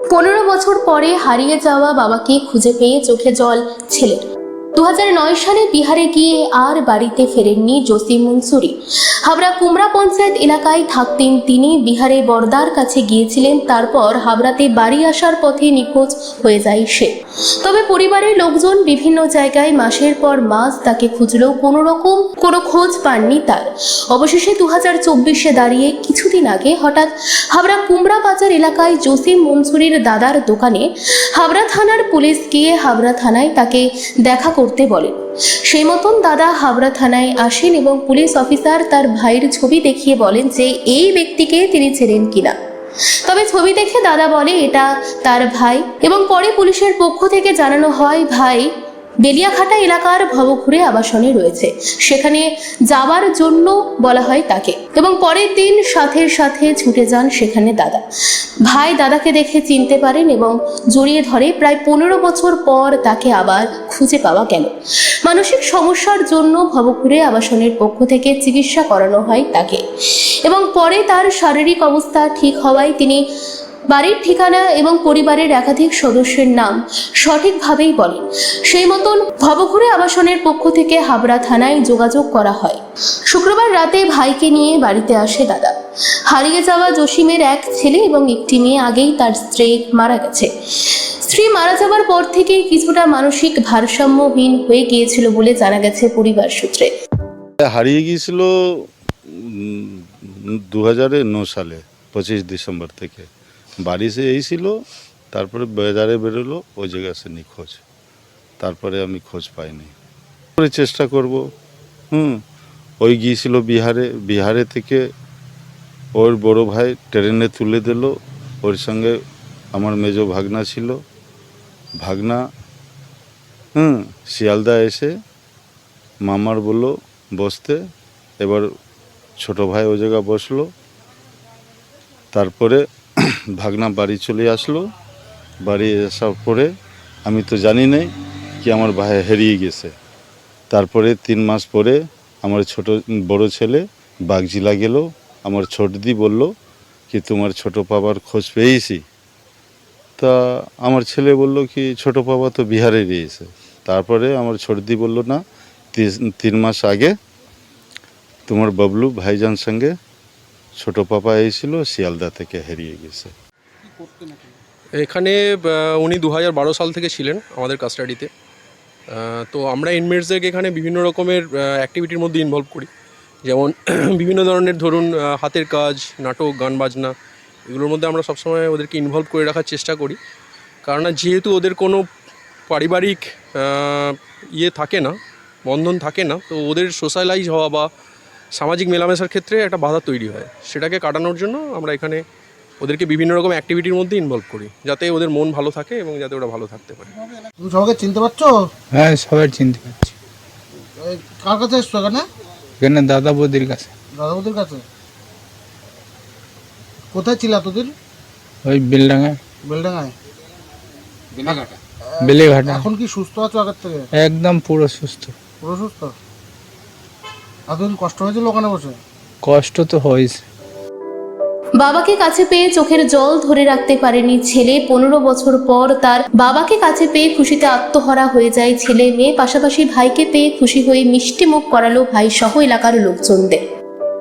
15 বছর পরে হারিয়ে যাওয়া বাবাকে খুঁজে পেয়ে চোখে জল ছেলের। 2009 সালে বিহারে গিয়ে আর বাড়িতে ফেরেননি জসিম মনসুরি। হাবড়া কুমড়া পঞ্চায়েত এলাকায় থাকতেন তিনি। বিহারে বর্দার কাছে গিয়েছিলেন, তারপর হাবড়াতে বাড়ি আসার পথে নিখোঁজ হয়ে যায় সে। তবে পরিবারের লোকজন বিভিন্ন জায়গায় মাসের পর মাস তাকে খুঁজলেও কোনো খোঁজ পাননি তার। অবশেষে 2024-এ দাঁড়িয়ে কিছুদিন আগে হঠাৎ হাবড়া কুমড়া বাজার এলাকায় জসিম মনসুরির দাদার দোকানে হাবড়া থানার পুলিশ গিয়ে হাবড়া থানায় তাকে দেখা করতে বলেন। সেই মতন দাদা হাবড়া থানায় আসেন এবং পুলিশ অফিসার তার ভাইয়ের ছবি দেখিয়ে বলেন যে এই ব্যক্তিকে তিনি চেনেন কিনা। তবে ছবি দেখে দাদা বলে এটা তার ভাই, এবং পরে পুলিশের পক্ষ থেকে জানানো হয় ভাই বেলিয়াঘাটা এলাকার ভবঘুরে আবাসনে রয়েছে, সেখানে যাওয়ার জন্য বলা হয় তাকে, এবং পরের দিন সাথে ছুটে যান সেখানে দাদা। ভাই দাদাকে দেখে চিনতে পারেন এবং জড়িয়ে ধরে। প্রায় 15 বছর পর তাকে আবার খুঁজে পাওয়া গেল। মানসিক সমস্যার জন্য ভবঘুরে আবাসনের পক্ষ থেকে চিকিৎসা করানো হয় তাকে, এবং পরে তার শারীরিক অবস্থা ঠিক হওয়ায় তিনি বাড়ির ঠিকানা এবং পরিবারের একাধিক সদস্যের নাম সঠিকভাবেই বলেন। সেই মতন ভবঘুরে আবাসনের পক্ষ থেকে হাবড়া থানায় যোগাযোগ করা হয়। শুক্রবার রাতে ভাইকে নিয়ে বাড়িতে আসে দাদা। হারিয়ে যাওয়া জসিমের এক ছেলে এবং একটি মেয়ে, আগেই তার স্ত্রী মারা গেছে। স্ত্রী মারা যাওয়ার পর থেকেই কিছুটা মানসিক ভারসাম্যহীন হয়ে গিয়েছিল বলে জানা গেছে পরিবার সূত্রে। হারিয়ে গিয়েছিল 2009 সালে 25 ডিসেম্বর থেকে। বাড়ি সে এই ছিল, তারপরে বাজারে বেরোলো, ওই জায়গায় সে নিখোঁজ। তারপরে আমি খোঁজ পাইনি। চেষ্টা করব। ওই গিয়েছিল বিহারে থেকে ওর বড় ভাই ট্রেনে তুলে দিল। ওর সঙ্গে আমার মেজো ভাগনা ছিল। ভাগনা শিয়ালদা এসে মামার বলল বসতে, এবার ছোট ভাই ওই জায়গায় বসলো। তারপরে ভাগনা বাড়ি চলে আসলো। বাড়ি আসার পরে আমি তো জানি নাই কি আমার ভাই হারিয়ে গেছে। তারপরে 3 মাস পরে আমার বড় ছেলে বাগজিলা গেল। আমার ছোটদি বলল কি তোমার ছোট পাবার খোঁজ পেয়েছি। তা আমার ছেলে বলল কি ছোট পাপা তো বিহারে রয়েছে। তারপরে আমার ছোটদি বলল না, 3 মাস আগে তোমার বাবলু ভাইজান সঙ্গে ছোট পাপা এসেছিল, শিয়ালদা থেকে হারিয়ে গেছে। এখানে উনি 2012 সাল থেকে ছিলেন আমাদের কাস্টাডিতে। তো আমরা ইনমেটসদেরকে এখানে বিভিন্ন রকমের অ্যাক্টিভিটির মধ্যে ইনভলভ করি, যেমন বিভিন্ন ধরনের ধরুন হাতের কাজ, নাটক, গান বাজনা, এগুলোর মধ্যে আমরা সবসময় ওদেরকে ইনভলভ করে রাখার চেষ্টা করি। কারণ যেহেতু ওদের কোনো পারিবারিক থাকে না, বন্ধন থাকে না, তো ওদের সোশ্যালাইজ হওয়া বা সামাজিক মেলামেশার ক্ষেত্রে একটা বাধা তৈরি হয়। সেটাকে কাটানোর জন্য আমরা এখানে ওদেরকে বিভিন্ন রকম অ্যাক্টিভিটির মধ্যে ইনভলভ করি, যাতে ওদের মন ভালো থাকে এবং যাতে ওরা ভালো থাকতে পারে। তুমি সবাইকে চিনতে পারছো? হ্যাঁ, সবাই চিনতে পারছি। কার কাছে এসছো এখানে? এখানে দাদা বৌদির কাছে। দাদা বৌদির কাছে? কোথায় ছিল এতদিন? ওই বেলডাঙ্গায়। বেলডাঙ্গায়? বেলেঘাটা। এখন কি সুস্থ আছো আগের থেকে? একদম পুরো সুস্থ। পুরো সুস্থ? এতদিন কষ্ট হয়েছিল ওখানে বসে? কষ্ট তো হয়েছে। বাবাকে কাছে পেয়ে চোখের জল ধরে রাখতে পারেনি ছেলে। 15 বছর পর তার বাবাকে কাছে পেয়ে খুশিতে আত্মহারা হয়ে যায় ছেলে মেয়ে। পাশাপাশি ভাইকে পেয়ে খুশি হয়ে মিষ্টি মুখ করালো ভাই সহ এলাকার লোকজনদের।